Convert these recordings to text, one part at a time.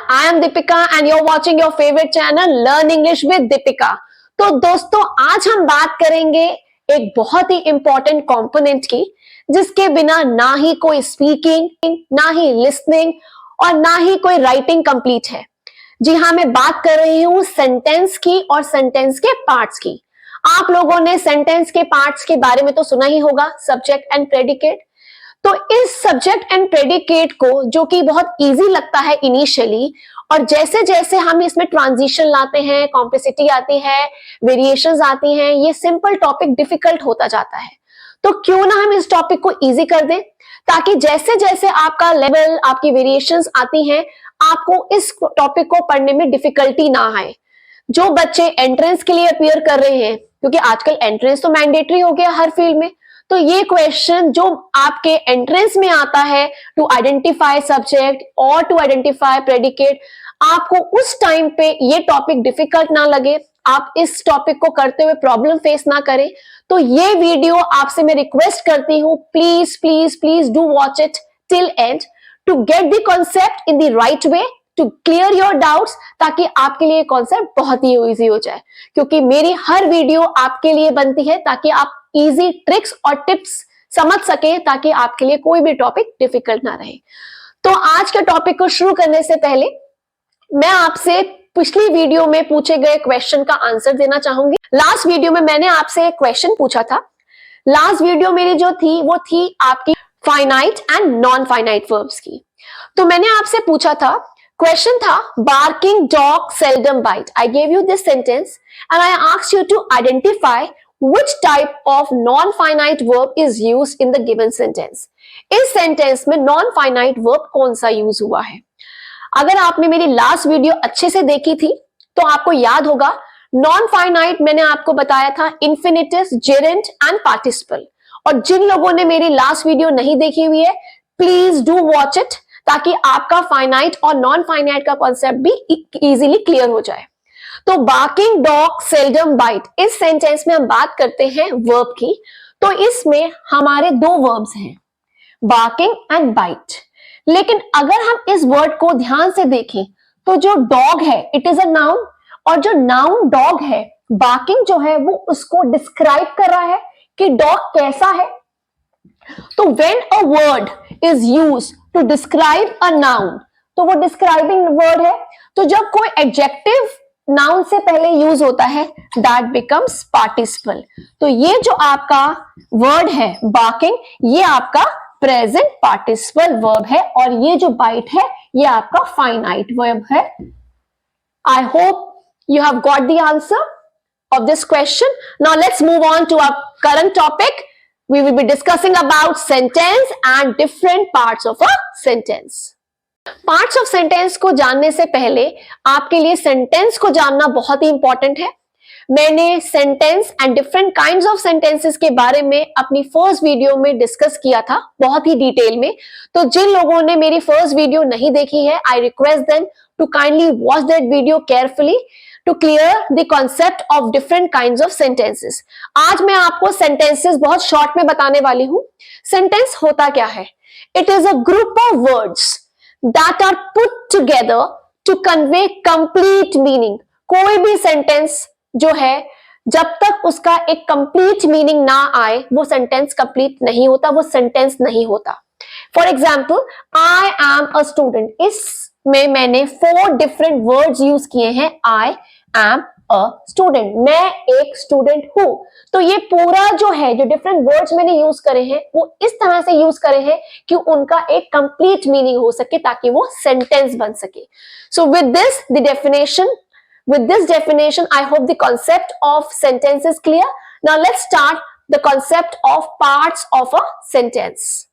I am Deepika and you're watching your favorite channel Learn English with Deepika। तो दोस्तों आज हम बात करेंगे एक बहुत ही इंपॉर्टेंट कंपोनेंट की, जिसके बिना ना ही कोई स्पीकिंग, ना ही लिसनिंग और ना ही कोई राइटिंग कंप्लीट है। जी हाँ, मैं बात कर रही हूँ सेंटेंस की और सेंटेंस के पार्ट्स की। आप लोगों ने सेंटेंस के पार्ट्स के बारे में तो सुना ही होगा, सब्जेक्ट एंड प्रेडिकेट। तो इस सब्जेक्ट एंड प्रेडिकेट को, जो कि बहुत इजी लगता है इनिशियली, और जैसे जैसे हम इसमें ट्रांजिशन लाते हैं, कॉम्प्लेक्सिटी आती है, वेरिएशंस आती हैं, ये सिंपल टॉपिक डिफिकल्ट होता जाता है। तो क्यों ना हम इस टॉपिक को इजी कर दें, ताकि जैसे जैसे आपका लेवल, आपकी वेरिएशंस आती हैं, आपको इस टॉपिक को पढ़ने में डिफिकल्टी ना आए। जो बच्चे एंट्रेंस के लिए अपियर कर रहे हैं, क्योंकि आजकल एंट्रेंस तो मैंडेटरी हो गया हर फील्ड में, तो ये क्वेश्चन जो आपके एंट्रेंस में आता है टू आइडेंटिफाई सब्जेक्ट और टू आइडेंटिफाई प्रेडिकेट, आपको उस टाइम पे ये टॉपिक डिफिकल्ट ना लगे, आप इस टॉपिक को करते हुए प्रॉब्लम फेस ना करें। तो ये वीडियो आपसे मैं रिक्वेस्ट करती हूं, please please please do watch it till end to get the concept in the right way, to clear your doubts, ताकि आपके लिए कॉन्सेप्ट बहुत ही इजी हो जाए। क्योंकि मेरी हर वीडियो आपके लिए बनती है ताकि आप इजी ट्रिक्स और टिप्स समझ सके, ताकि आपके लिए कोई भी टॉपिक डिफिकल्ट ना रहे। तो आज के टॉपिक को शुरू करने से पहले मैं आपसे पिछली वीडियो में पूछे गए क्वेश्चन का आंसर देना चाहूंगी। लास्ट वीडियो में मैंने आपसे एक क्वेश्चन पूछा था। लास्ट वीडियो मेरी जो थी वो थी आपकी finite and non finite verbs की। तो मैंने आपसे पूछा था, क्वेश्चन था, barking dog seldom bite. I gave you this sentence and I asked you to identify which type of non-finite verb is used in the given sentence. इस sentence में non-finite verb कौन सा यूज हुआ है? अगर आपने मेरी लास्ट वीडियो अच्छे से देखी थी तो आपको याद होगा, non-finite मैंने आपको बताया था infinitive, gerund and participle। और जिन लोगों ने मेरी लास्ट वीडियो नहीं देखी हुई है, प्लीज डू वॉच इट, ताकि आपका फाइनाइट और नॉन फाइनाइट का कॉन्सेप्ट भी इजीली क्लियर हो जाए। तो बार्किंग डॉग सेल्डम बाइट, इस सेंटेंस में हम बात करते हैं वर्ब की। तो इसमें हमारे दो वर्ब्स हैं, बार्किंग एंड बाइट। लेकिन अगर हम इस वर्ड को ध्यान से देखें तो जो डॉग है इट इज अ नाउन, और जो नाउन डॉग है, बार्किंग जो है वो उसको डिस्क्राइब कर रहा है कि डॉग कैसा है। तो when a word is used to describe a noun, तो वो डिस्क्राइबिंग वर्ड है। तो जब कोई एडजेक्टिव नाउन से पहले यूज होता है, that becomes participle। तो ये जो आपका वर्ड है barking, ये आपका प्रेजेंट पार्टिसिपल वर्ब है, और ये जो बाइट है ये आपका फाइनाइट वर्ब है। I hope you have got the answer of this question. Now let's move on to our current topic. We will be discussing about sentence and different parts of a sentence. Parts of sentence को जानने से पहले आपके लिए sentence को जानना बहुत ही important है। मैंने sentence and different kinds of sentences के बारे में अपनी फर्स्ट वीडियो में डिस्कस किया था बहुत ही डिटेल में। तो जिन लोगों ने मेरी फर्स्ट वीडियो नहीं देखी है, I request them to kindly watch that video carefully to clear the concept of different kinds of sentences। आज मैं आपको sentences बहुत शॉर्ट में बताने वाली हूँ। Sentence होता क्या है? It is a group of words that are put together to convey complete meaning। कोई भी sentence जो है, जब तक उसका एक complete meaning ना आए, वो sentence complete नहीं होता, वो sentence नहीं होता। For example, I am a student। इसमें मैंने 4 different words यूज किए हैं। I am a student, मैं एक स्टूडेंट हूं। तो ये पूरा जो है, जो डिफरेंट वर्ड्स मैंने यूज करे हैं, वो इस तरह से यूज करे हैं कि उनका एक कंप्लीट मीनिंग हो सके, ताकि वो सेंटेंस बन सके। So with this definition I hope the concept of sentence is clear. Now let's start the concept of parts of a sentence.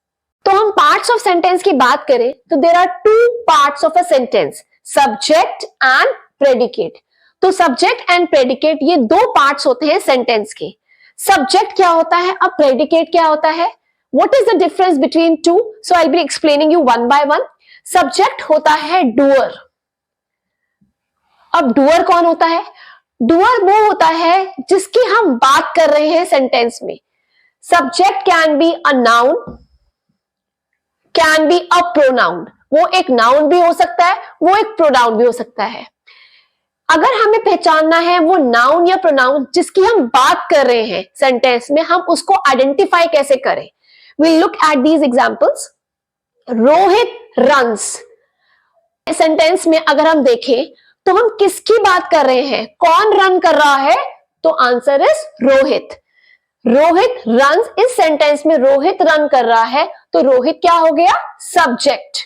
तो हम पार्ट्स ऑफ सेंटेंस की बात करें तो there are 2 parts of a sentence, subject and predicate. तो subject and predicate ये 2 parts होते हैं सेंटेंस के। सब्जेक्ट क्या होता है, अब प्रेडिकेट क्या होता है, what is the difference between two? So I will be explaining you one by one. Subject होता है डूअर। अब डूअर कौन होता है? डूअर वो होता है जिसकी हम बात कर रहे हैं सेंटेंस में। Subject can be a noun, can be a pronoun. वो एक नाउन भी हो सकता है, वो एक प्रोनाउन भी हो सकता है। अगर हमें पहचानना है वो नाउन या प्रोनाउन जिसकी हम बात कर रहे हैं सेंटेंस में, हम उसको आइडेंटिफाई कैसे करें? We look at these examples. Rohit runs sentence में अगर हम देखें तो हम किसकी बात कर रहे हैं? कौन रन कर रहा है? तो answer is Rohit. Rohit runs, इस सेंटेंस में रोहित रन कर रहा है, तो रोहित क्या हो गया? सब्जेक्ट।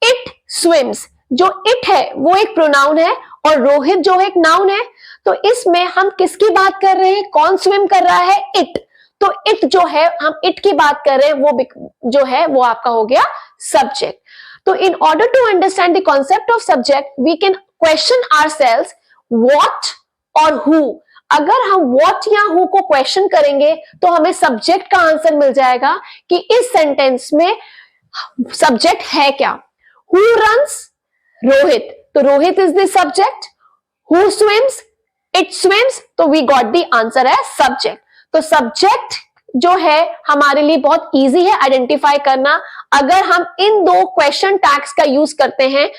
इट स्विम्स, जो इट है वो एक प्रोनाउन है और रोहित जो एक नाउन है, तो इसमें हम किसकी बात कर रहे हैं? कौन स्विम कर रहा है? इट। तो इट जो है, हम इट की बात कर रहे हैं, वो जो है वो आपका हो गया सब्जेक्ट। तो in order to understand the concept of subject we can question ourselves what और हु। अगर हम व्हाट या हु को क्वेश्चन करेंगे तो हमें सब्जेक्ट का आंसर मिल जाएगा कि इस सेंटेंस में सब्जेक्ट है क्या। Who runs? रोहित, तो Rohit is the subject. Who swims? It swims, तो we got the answer as subject. तो सब्जेक्ट जो है हमारे लिए बहुत इजी है आइडेंटिफाई करना। अगर हम इन दो क्वेश्चन टैग्स का यूज करते हैं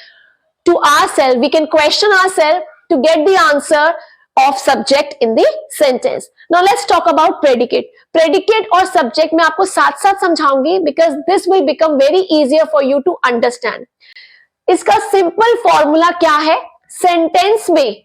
to ourself, we can question ourself to get the answer of subject in the sentence. Now let's talk about predicate. Predicate और subject मैं आपको साथ साथ समझाऊंगी because this will become very easier for you to understand. इसका simple formula क्या है? Sentence में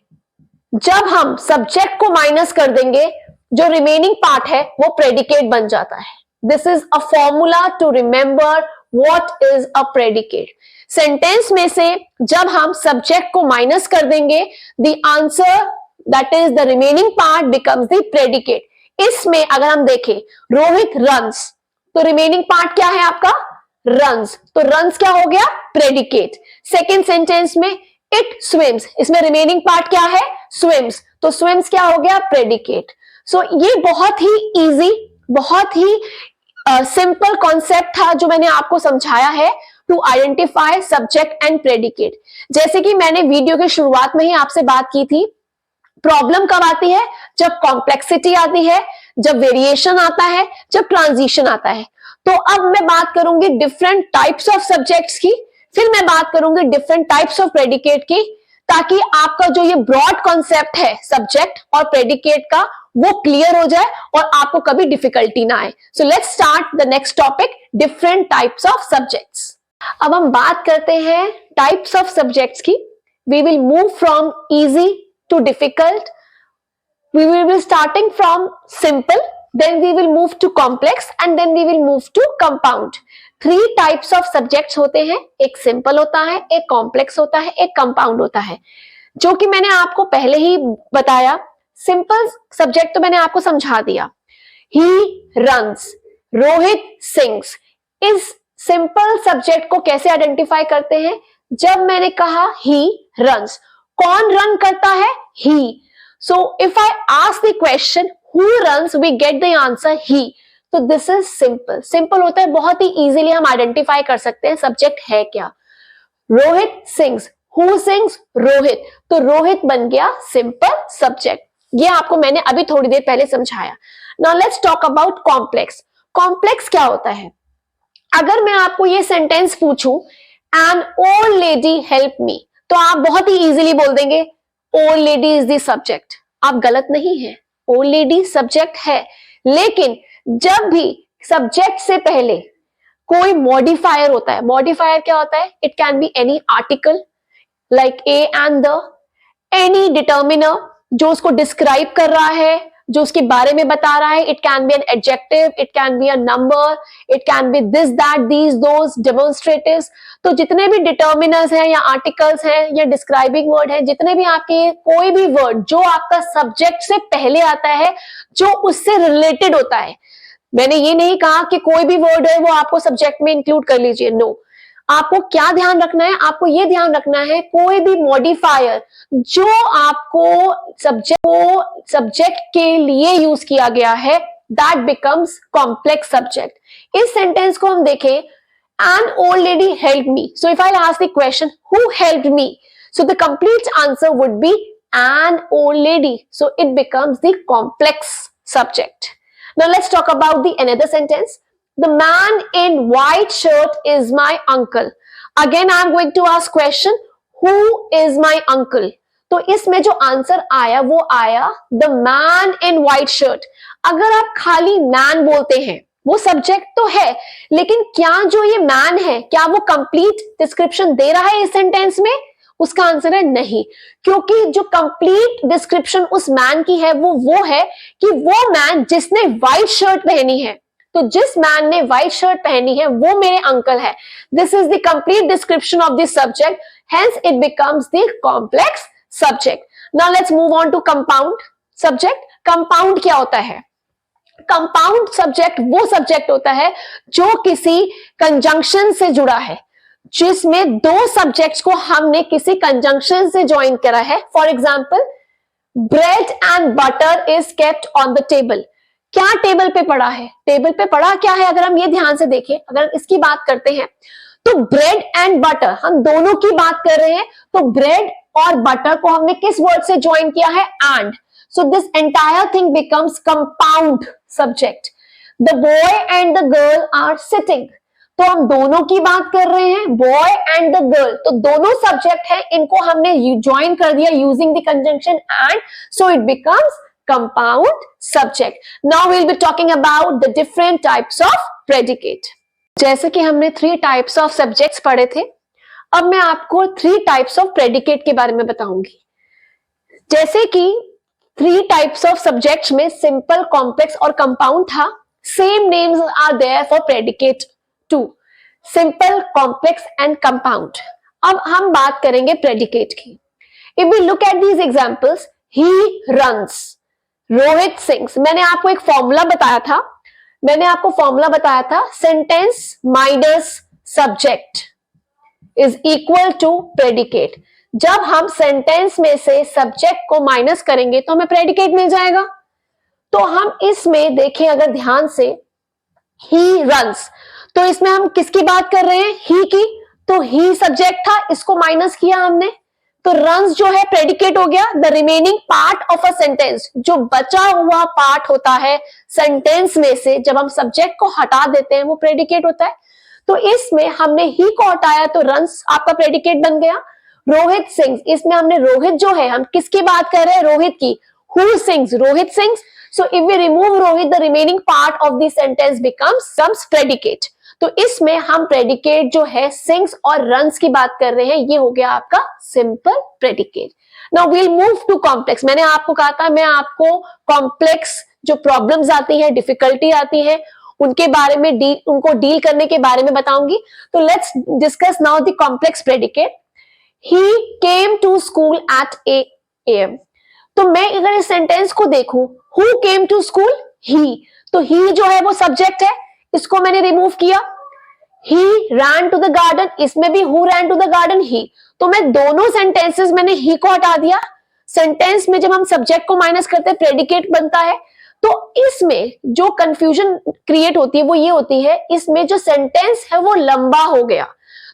जब हम सब्जेक्ट को माइनस कर देंगे, जो रिमेनिंग पार्ट है वो प्रेडिकेट बन जाता है। This is a formula to remember what is a predicate. Sentence में से जब हम सब्जेक्ट को माइनस कर देंगे, the answer that is the remaining part becomes the predicate. इसमें अगर हम देखें रोहित रन्स, तो रिमेनिंग पार्ट क्या है आपका? रन्स, तो रन्स क्या हो गया? प्रेडिकेट। सेकेंड सेंटेंस में इट स्विम्स, इसमें रिमेनिंग पार्ट क्या है? स्विम्स, तो स्विम्स क्या हो गया? प्रेडिकेट। सो ये बहुत ही इजी, बहुत ही सिंपल कॉन्सेप्ट था जो मैंने आपको समझाया है to identify subject and predicate. जैसे कि मैंने वीडियो के शुरुआत में ही आपसे बात की थी, प्रॉब्लम कब आती है? जब कॉम्प्लेक्सिटी आती है, जब वेरिएशन आता है, जब ट्रांजिशन आता है। तो अब मैं बात करूंगी डिफरेंट टाइप्स ऑफ सब्जेक्ट्स की, फिर मैं बात करूंगी डिफरेंट टाइप्स ऑफ प्रेडिकेट की, ताकि आपका जो ये ब्रॉड कॉन्सेप्ट है सब्जेक्ट और प्रेडिकेट का वो क्लियर हो जाए और आपको कभी डिफिकल्टी ना आए। So let's start the next topic, different types of subjects. अब हम बात करते हैं टाइप्स ऑफ सब्जेक्ट्स की। We will move from easy to difficult. We will be starting from simple, then we will move to complex and then we will move to compound. 3 types of subjects होते हैं, एक simple होता है, एक complex होता है, एक compound होता है, जो कि मैंने आपको पहले ही बताया। simple subject तो मैंने आपको समझा दिया। He runs, Rohit sings। इस simple subject को कैसे identify करते हैं? जब मैंने कहा he runs, कौन रन करता है? he. So if I ask the question who runs, we get the answer he. तो this is simple. simple होता है, बहुत ही easily हम identify कर सकते हैं सब्जेक्ट है क्या। Rohit sings, who sings? Rohit, तो रोहित बन गया simple subject। ये आपको मैंने अभी थोड़ी देर पहले समझाया। Now let's talk about complex. complex क्या होता है? अगर मैं आपको ये सेंटेंस पूछूं, an old lady help me, तो आप बहुत ही इजीली बोल देंगे old lady is the subject. आप गलत नहीं है, ओल्ड लेडी सब्जेक्ट है, लेकिन जब भी सब्जेक्ट से पहले कोई मॉडिफायर होता है, मॉडिफायर क्या होता है? It can be any article like A and the, any determiner जो उसको डिस्क्राइब कर रहा है, जो उसके बारे में बता रहा है। It can be an adjective, it can be a number, it can be this that these those demonstratives. तो जितने भी डिटर्मिनर्स हैं या आर्टिकल्स हैं या डिस्क्राइबिंग वर्ड है, जितने भी आपके कोई भी वर्ड जो आपका सब्जेक्ट से पहले आता है, जो उससे रिलेटेड होता है। मैंने ये नहीं कहा कि कोई भी वर्ड है वो आपको सब्जेक्ट में इंक्लूड कर लीजिए, नो। आपको क्या ध्यान रखना है? आपको ये ध्यान रखना है कोई भी मॉडिफायर जो आपको सब्जेक्ट के लिए यूज किया गया है, दैट बिकम्स कॉम्प्लेक्स सब्जेक्ट। इस सेंटेंस को हम देखें, an old lady helped me. So if I ask the question who helped me, so the complete answer would be an old lady. So it becomes the complex subject. Now let's talk about the another sentence. The man in white shirt is my uncle. Again I am going to ask question, who is my uncle? तो इसमें जो answer आया वो आया the man in white shirt. अगर आप खाली man बोलते हैं, वो सब्जेक्ट तो है, लेकिन क्या जो ये मैन है, क्या वो कंप्लीट डिस्क्रिप्शन दे रहा है इस सेंटेंस में? उसका आंसर है नहीं, क्योंकि जो कंप्लीट डिस्क्रिप्शन उस मैन की है वो है कि वो मैन जिसने व्हाइट शर्ट पहनी है। तो जिस मैन ने व्हाइट शर्ट पहनी है वो मेरे अंकल है। This is the complete description of this subject, hence it becomes the complex subject. Now let's move on to compound subject. Compound क्या होता है? कंपाउंड सब्जेक्ट वो सब्जेक्ट होता है जो किसी कंजंक्शन से जुड़ा है, जिसमें दो सब्जेक्ट्स को हमने किसी कंजंक्शन से ज्वाइन करा है। For example, bread and butter is kept on the table. क्या टेबल पे पड़ा है? टेबल पे पड़ा क्या है? अगर हम ये ध्यान से देखें, अगर इसकी बात करते हैं तो ब्रेड एंड बटर, हम दोनों की बात कर रहे हैं, तो ब्रेड और बटर को हमने किस वर्ड से ज्वाइन किया है? And. So this entire thing becomes compound subject. The boy and the girl are sitting. तो हम दोनों की बात कर रहे हैं, boy and the girl, तो दोनों सब्जेक्ट है, इनको हमने ज्वाइन कर दिया using the conjunction and, so it becomes compound subject. Now we'll be talking about the different types of predicate. जैसे कि हमने 3 types of subjects पढ़े थे, अब मैं आपको 3 types of predicate के बारे में बताऊंगी। जैसे कि 3 types of subjects में simple, complex और compound था, same names are there for predicate too, simple, complex and compound. अब हम बात करेंगे predicate की। If we look at these examples, he runs, Rohit sings। मैंने आपको एक फॉर्मूला बताया था, sentence minus subject is equal to predicate। जब हम सेंटेंस में से सब्जेक्ट को माइनस करेंगे तो हमें प्रेडिकेट मिल जाएगा। तो हम इसमें देखें अगर ध्यान से, ही रन्स, तो इसमें हम किसकी बात कर रहे हैं? ही की। तो ही सब्जेक्ट था, इसको माइनस किया हमने, तो रन्स जो है प्रेडिकेट हो गया। The remaining part of a sentence, जो बचा हुआ पार्ट होता है सेंटेंस में से, जब हम सब्जेक्ट को हटा देते हैं वो प्रेडिकेट होता है। तो इसमें हमने ही को हटाया तो रन्स आपका प्रेडिकेट बन गया। रोहित सिंग्स, इसमें हमने रोहित जो है, हम किसकी बात कर रहे हैं? रोहित की। Who sings? Rohit sings. So if we remove Rohit, the remaining part of the sentence becomes predicate. तो इसमें हम प्रेडिकेट जो है सिंग्स और रन्स की बात कर रहे हैं, ये हो गया आपका simple predicate. Now we'll move to complex. मैंने आपको कहा था मैं आपको कॉम्प्लेक्स जो प्रॉब्लम्स आती है, डिफिकल्टी आती है, उनके बारे में उनको डील करने के बारे में बताऊंगी। तो let's discuss now the complex predicate. He came to school at 8 AM। तो मैं अगर इस सेंटेंस को देखूं, who came to school? He। तो he जो है वो सब्जेक्ट है, इसको मैंने रिमूव किया। He ran to the garden, इसमें भी who ran to the garden? He। तो मैं दोनों सेंटेंसेस मैंने he को हटा दिया। सेंटेंस में जब हम सब्जेक्ट को माइनस करते हैं प्रेडिकेट बनता है। तो इसमें जो कंफ्यूजन क्रिएट होती है वो ये होती है, इसमें जो सेंटेंस है वो लंबा हो गया।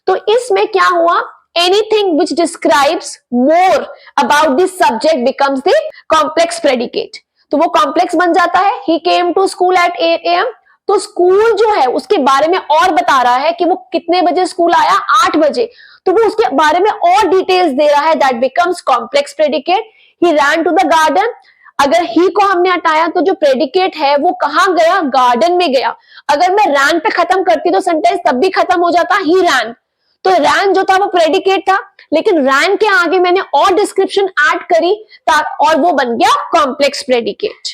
तो इसमें क्या हुआ? Anything which describes more about this subject becomes the complex predicate। तो वो complex बन जाता है। He came to school at 8 AM। तो स्कूल जो है उसके बारे में और बता रहा है कि वो कितने बजे स्कूल आया? 8 बजे। तो वो उसके बारे में और डिटेल्स दे रहा है, that becomes complex predicate। He ran to the garden। अगर he को हमने हटाया तो जो प्रेडिकेट है वो कहां गया? गार्डन में गया। अगर मैं ran पे खत्म करती तो सेंटेंस तब भी खत्म हो जाता, he ran। तो रैन जो था वो प्रेडिकेट था, लेकिन रैन के आगे मैंने और डिस्क्रिप्शन ऐड करी और वो बन गया complex predicate.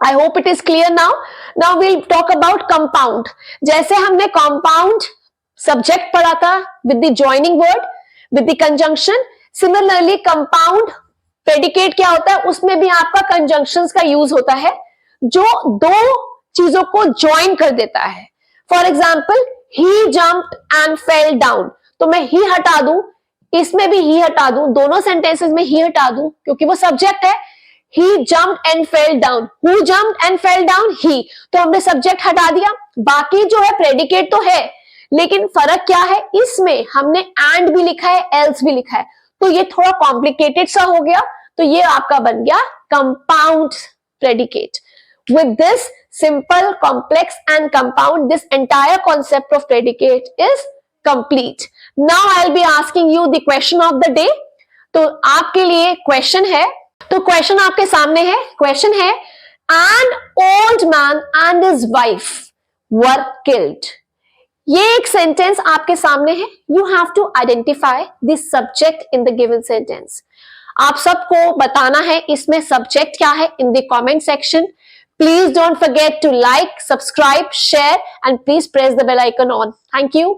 I hope it is clear now. Now we'll talk about compound. जैसे हमने कंपाउंड सब्जेक्ट पढ़ा था with the joining word, with the conjunction, similarly compound predicate क्या होता है? उसमें भी आपका कंजंक्शंस का यूज होता है, जो दो चीजों को ज्वाइन कर देता है। For example, he jumped and fell down। तो मैं he हटा दूं, इसमें भी he हटा दूं, दोनों सेंटेंसेस में he हटा दूं, क्योंकि वो सब्जेक्ट है। he jumped and fell down। who jumped and fell down? he। तो हमने सब्जेक्ट हटा दिया। बाकी जो है प्रेडिकेट तो है, लेकिन फर्क क्या है? इसमें हमने and भी लिखा है, else भी लिखा है, तो ये थोड़ा कॉम्प्लिकेटेड सा हो गया। तो ये आपका बन गया compound predicate. With this simple, complex and compound, this entire concept of predicate is complete. Now I will be asking you the question of the day. तो आपके लिए क्वेश्चन है, तो क्वेश्चन आपके सामने है। क्वेश्चन है, an old man and his wife were killed. ये एक सेंटेंस आपके सामने है। You have to identify the subject in the given sentence. आप सबको बताना है इसमें सब्जेक्ट क्या है in the comment section. Please don't forget to like, subscribe, share, and please press the bell icon on. Thank you.